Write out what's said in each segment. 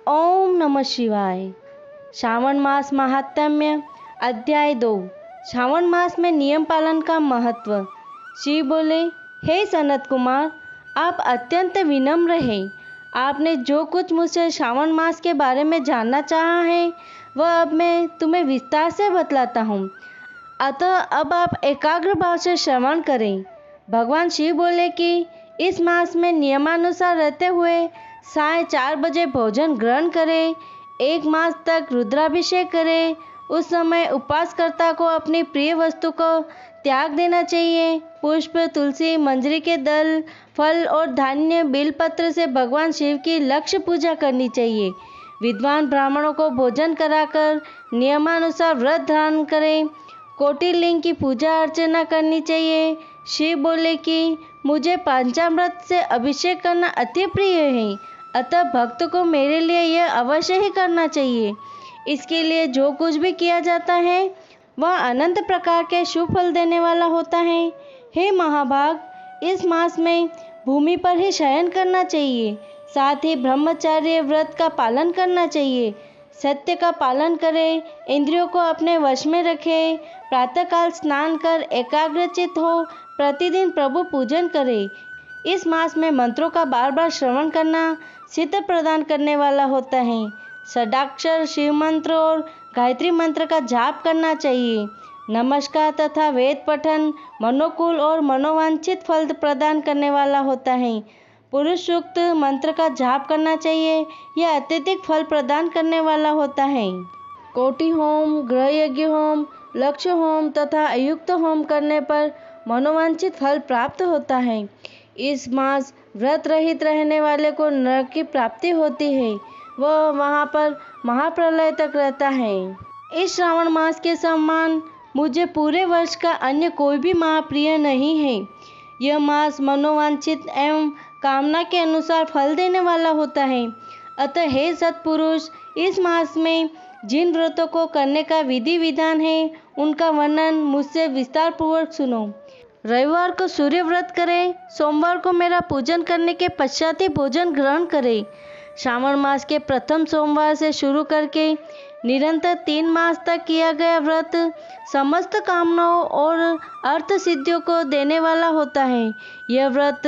ओम नमः शिवाय। श्रावण मास महात्म्य अध्याय 2। श्रावण मास में नियम पालन का महत्व। शिव बोले, हे सनत कुमार, आप अत्यंत विनम्र हैं। आपने जो कुछ मुझसे श्रावण मास के बारे में जानना चाहा है वह अब मैं तुम्हें विस्तार से बतलाता हूँ। अतः अब आप एकाग्र भाव से श्रवण करें। भगवान शिव बोले कि इस मास में नियमानुसार रहते हुए 4:30 बजे भोजन ग्रहण करें, 1 मास तक रुद्राभिषेक करें। उस समय उपासकर्ता को अपनी प्रिय वस्तु को त्याग देना चाहिए। पुष्प, तुलसी, मंजरी के दल, फल और धान्य, बेलपत्र से भगवान शिव की लक्ष्य पूजा करनी चाहिए। विद्वान ब्राह्मणों को भोजन कराकर नियमानुसार व्रत धारण करें। कोटि लिंग की पूजा अर्चना करनी चाहिए। शिव बोले कि मुझे पंचामृत से अभिषेक करना अति प्रिय है, अतः भक्त को मेरे लिए यह अवश्य ही करना चाहिए। इसके लिए जो कुछ भी किया जाता है वह अनंत प्रकार के शुभ फल देने वाला होता है। हे महाभाग, इस मास में भूमि पर ही शयन करना चाहिए, साथ ही ब्रह्मचर्य व्रत का पालन करना चाहिए। सत्य का पालन करें, इंद्रियों को अपने वश में रखें। प्रातःकाल स्नान कर एकाग्रचित हो प्रतिदिन प्रभु पूजन करें। इस मास में मंत्रों का बार बार श्रवण करना सिद्ध प्रदान करने वाला होता है। षडाक्षर शिव मंत्र और गायत्री मंत्र का जाप करना चाहिए। नमस्कार तथा वेद पठन मनोकूल और मनोवांछित फल प्रदान करने वाला होता है। पुरुष सूक्त मंत्र का जाप करना चाहिए, यह अत्यधिक फल प्रदान करने वाला होता है। कोटि होम, गृह यज्ञ होम, लक्ष्य होम तथा अयुक्त होम करने पर मनोवांछित फल प्राप्त होता है। इस मास व्रत रहित रहने वाले को नरक की प्राप्ति होती है, वह वहाँ पर महाप्रलय तक रहता है। इस श्रावण मास के समान मुझे पूरे वर्ष का अन्य कोई भी माह प्रिय नहीं है। यह मास मनोवांछित एवं कामना के अनुसार फल देने वाला होता है। अतः हे सत्पुरुष, इस मास में जिन व्रतों को करने का विधि विधान है उनका वर्णन मुझसे विस्तार पूर्वक सुनो। रविवार को सूर्य व्रत करें, सोमवार को मेरा पूजन करने के पश्चात ही भोजन ग्रहण करें। श्रावण मास के प्रथम सोमवार से शुरू करके निरंतर 3 मास तक किया गया व्रत समस्त कामनाओं और अर्थ सिद्धियों को देने वाला होता है। यह व्रत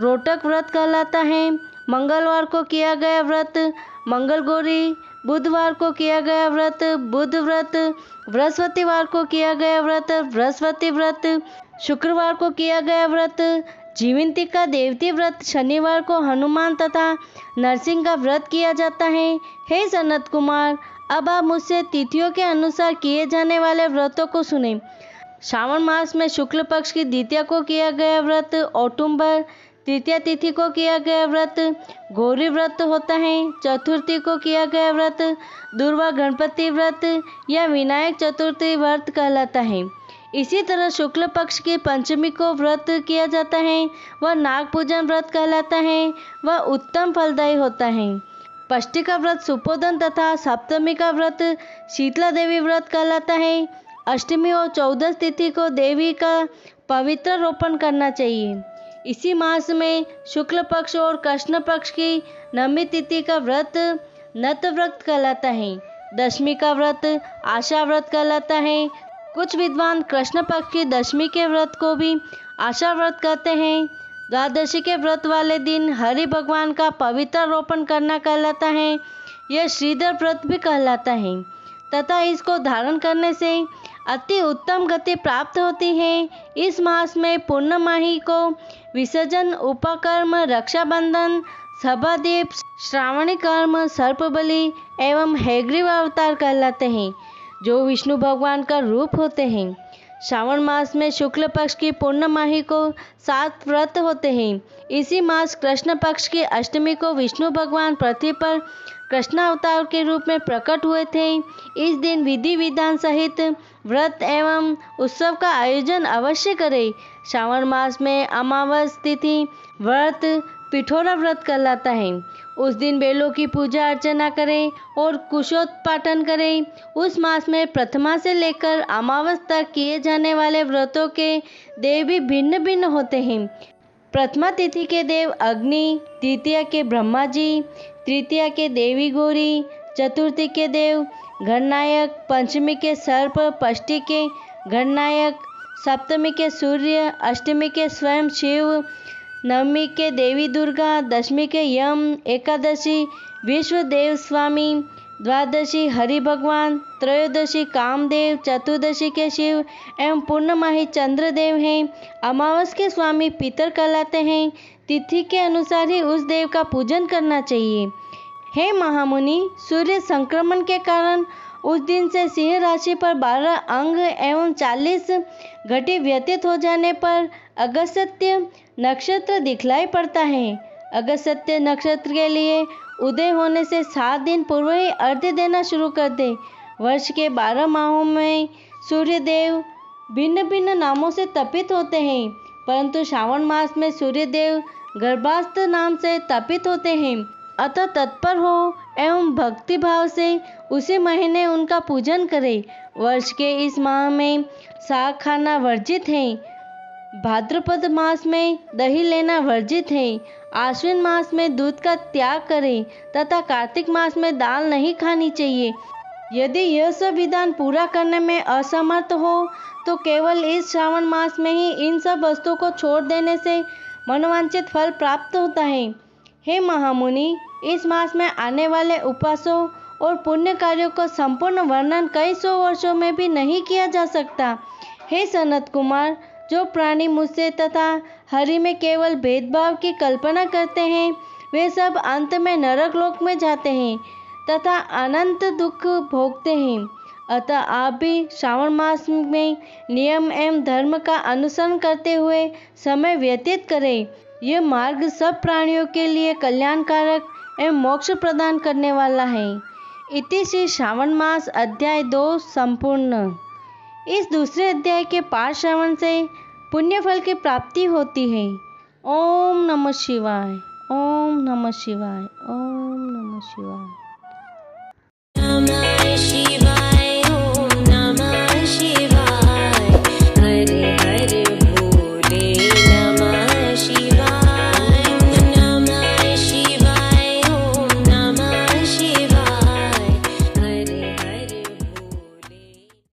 रोटक व्रत कहलाता है। मंगलवार को किया गया व्रत मंगल गौरी, बुधवार को किया गया व्रत बुध व्रत, बृहस्पतिवार को किया गया व्रत बृहस्पति व्रत, शुक्रवार को किया गया व्रत जीवंतिका देवती व्रत, शनिवार को हनुमान तथा नरसिंह का व्रत किया जाता है। हे सनत कुमार, अब आप मुझसे तिथियों के अनुसार किए जाने वाले व्रतों को सुने। श्रावण मास में शुक्ल पक्ष की द्वितीया को किया गया व्रत औटुंबर, तृतीया तिथि को किया गया व्रत गौरी व्रत होता है। चतुर्थी को किया गया व्रत दुर्वा गणपति व्रत या विनायक चतुर्थी व्रत कहलाता है। इसी तरह शुक्ल पक्ष की पंचमी को व्रत किया जाता है, वह नाग पूजन व्रत कहलाता है, वह उत्तम फलदायी होता है। षष्ठी का व्रत सुपोधन तथा सप्तमी का व्रत शीतला देवी व्रत कहलाता है। अष्टमी और 14 तिथि को देवी का पवित्र रोपण करना चाहिए। इसी मास में शुक्ल पक्ष और कृष्ण पक्ष की नवमी तिथि का व्रत नत व्रत कहलाता है। दशमी का व्रत आशा व्रत कहलाता है। कुछ विद्वान कृष्ण पक्ष की दशमी के व्रत को भी आशा व्रत कहते हैं। द्वादशी के व्रत वाले दिन हरि भगवान का पवित्र रोपण करना कहलाता है। यह श्रीधर व्रत भी कहलाता है तथा इसको धारण करने से अति उत्तम गति प्राप्त होती है। इस मास में पूर्णमाही को विसर्जन, उपकर्म, रक्षाबंधन, सभादीप, श्रावणी कर्म, सर्पबलि एवं हैग्रीव अवतार कहलाते हैं, जो विष्णु भगवान का रूप होते हैं। श्रावण मास में शुक्ल पक्ष की पूर्णमाही को 7 व्रत होते हैं। इसी मास कृष्ण पक्ष की अष्टमी को विष्णु भगवान पृथ्वी पर कृष्ण अवतार के रूप में प्रकट हुए थे। इस दिन विधि विधान सहित व्रत एवं उत्सव का आयोजन अवश्य करें। श्रावण मास में अमावस तिथि व्रत पिठोरा व्रत कहलाता है। उस दिन बेलों की पूजा अर्चना करें और कुशोत्पाटन करें। उस मास में प्रथमा से लेकर अमावस तक किए जाने वाले व्रतों के देव भी भिन्न भिन्न होते हैं। प्रथमा तिथि के देव अग्नि, द्वितीया के ब्रह्मा जी, तृतीया के देवी गौरी, चतुर्थी के देव गणनायक, पंचमी के सर्प, षष्ठी के गणनायक, सप्तमी के सूर्य, अष्टमी के स्वयं शिव, नवमी के देवी दुर्गा, दशमी के यम, एकादशी विश्व देव स्वामी, द्वादशी हरि भगवान, त्रयोदशी कामदेव, चतुर्दशी के शिव एवं पूर्णमाही चंद्रदेव हैं। अमावस के स्वामी पितर कहलाते हैं। तिथि के अनुसार ही उस देव का पूजन करना चाहिए। हे महामुनि, सूर्य संक्रमण के कारण उस दिन से सिंह राशि पर 12 अंग एवं 40 घटी व्यतीत हो जाने पर अगस्त्य नक्षत्र दिखलाई पड़ता है। अगस्त्य नक्षत्र के लिए उदय होने से 7 दिन पूर्व ही अर्घ्य देना शुरू कर दे। वर्ष के 12 माहों में सूर्य देव भिन्न भिन्न नामों से तपित होते हैं, परंतु श्रावण मास में सूर्य देव गर्भास्त्र नाम से तपित होते हैं। अतः तत्पर हो एवं भक्ति भाव से उसी महीने उनका पूजन करें। वर्ष के इस माह में शाक खाना वर्जित है। भाद्रपद मास में दही लेना वर्जित है। आश्विन मास में दूध का त्याग करें तथा कार्तिक मास में दाल नहीं खानी चाहिए। यदि यह सब विधान पूरा करने में असमर्थ हो तो केवल इस श्रावण मास में ही इन सब वस्तुओं को छोड़ देने से मनोवांछित फल प्राप्त होता है। हे महामुनि, इस मास में आने वाले उपवासों और पुण्य कार्यों का संपूर्ण वर्णन कई सौ वर्षों में भी नहीं किया जा सकता। हे सनत कुमार, जो प्राणी मुझसे तथा हरि में केवल भेदभाव की कल्पना करते हैं, वे सब अंत में नरक लोक में जाते हैं तथा अनंत दुख भोगते हैं। अतः आप भी श्रावण मास में नियम एवं धर्म का अनुसरण करते हुए समय व्यतीत करें। यह मार्ग सब प्राणियों के लिए कल्याणकारक एवं मोक्ष प्रदान करने वाला है। इति श्री श्रावण मास अध्याय 2 संपूर्ण। इस दूसरे अध्याय के पाठ श्रवण से पुण्य फल की प्राप्ति होती है। ओम नमः शिवाय, ओम नमः शिवाय, ओम नमः शिवाय।